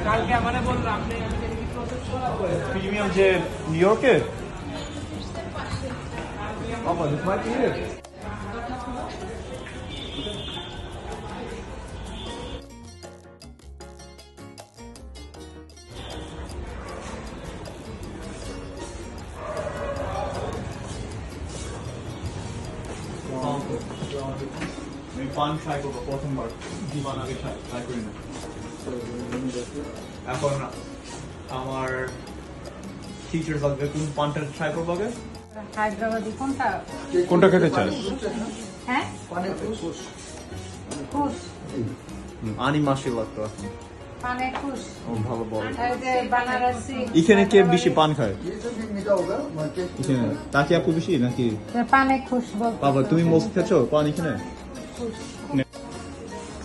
কালকে আমারে বললাম আপনি কি প্রসেস করাবো প্রিমিয়াম যে নিউ ইয়র্কে বাবা দিস মাইট বি ইট আমি পান ট্রাই করবো প্রথমবার জীবন আগে ট্রাই করি না এখন আমার টিচার লাগবে কোন পানটা ট্রাই করবো আগে হায়দ্রাবাদি কোনটা? কোনটা খেতে চাস? হ্যাঁ খুশ আনি মাসে লাগতো এখন পানে খুশ ও ভালো বল আর যে বানারসি এখানে কে বেশি পান খায় এখানে তাকে আপু বেশি নাকি পানে খুশ বল বাবা তুমি মোস্ট খেয়েছো পান এখানে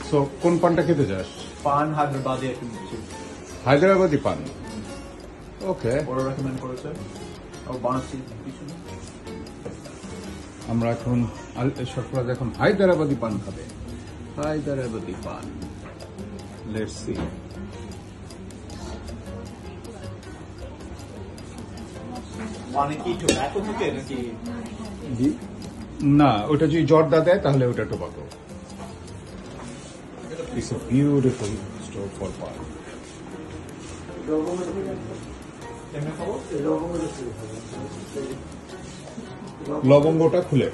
সো কোন পানটা খেতে চাস? পান হায়দ্রাবাদে একটু বেশি হায়দ্রাবাদি পান। ওকে, ওরা রেকমেন্ড করেছে ও বানাচ্ছি কিছু না আমরা এখন সরফরাজ এখন হায়দ্রাবাদি পান খাবে। হায়দ্রাবাদি পান, লেটস সি। পানে কি টোব্যাকো থাকে নাকি না, ওটা যদি জর্দা দেয় তাহলে ওটা tobacco. It's a beautiful store for পান। লবঙ্গটা খুলে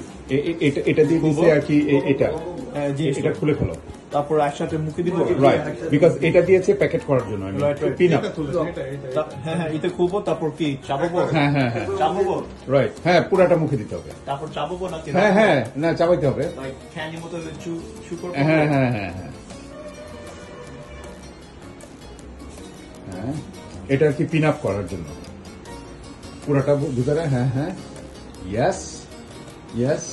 এটা দিয়ে দিছে আর কি, এটা এটা খুলে ফেলো, তারপর একসাথে মুখে দিব রাইট, বিকজ এটা দিয়েছে প্যাকেট করার জন্য। পিনাট, হ্যাঁ হ্যাঁ এটা খুলবো তারপর কি চাবাবো হ্যাঁ হ্যাঁ হ্যাঁ চাবাবো রাইট, হ্যাঁ পুরাটা মুখে দিতে হবে। তারপর চাবাবো নাকি হ্যাঁ হ্যাঁ, না চাবাইতে হবে। লাইক ক্যান্ডি মতো চু করবো হ্যাঁ হ্যাঁ হ্যাঁ হ্যাঁ হ্যাঁ, এটা আর কি পিন আপ করার জন্য পুরাটা ভিতরে। হ্যাঁ হ্যাঁ, yes yes,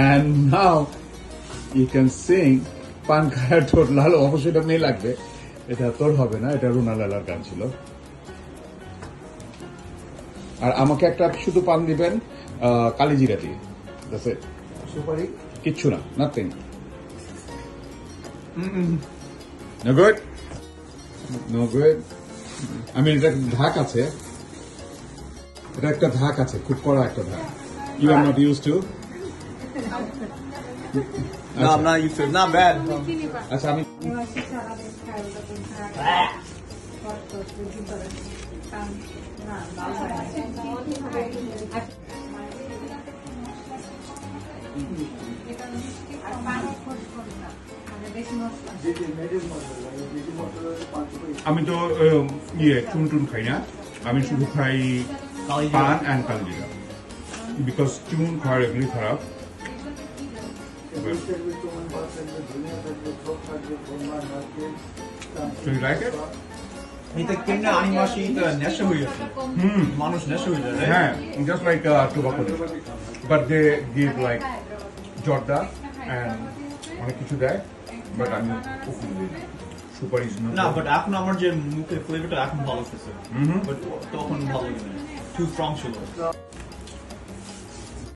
and now you can sing পান খায়ার ঠোঁট লাল। অবশ্যই এটা মেয়ে লাগবে, এটা তোর হবে না, এটা রুনা লালার গান ছিল। আর আমাকে একটা শুধু পান দিবেন কালিজিরা দিয়ে, সুপারি কিচ্ছু না, nothing. No good? No good? আমি এটা ধাক আছে, এটা একটা ধাক আছে, খুব কড়া একটা ধাক। You are not used to? No, I'm not used to it. Not bad. আচ্ছা, আমি আমি তো চুন টুন খাই না, আমি শুধু খাই পান অ্যান্ড কালিজিরা, বিকজ চুন খাওয়ার এগুলি খারাপ। So you like it? এটা কেমনে আনিমাসি এটা নেশা হয়ে যাচ্ছে মানুষ নেশা হয়ে যায় হ্যাঁ, just like tobacco, but they give like জর্দা and অনেক কিছু দেয়, but আমি সুপার ইজ না বাট এখন আমার যে মুখে ফ্লেভারটা এখন ভালো লাগতেছে বাট তখন ভালো লাগে না, টু স্ট্রং ছিল।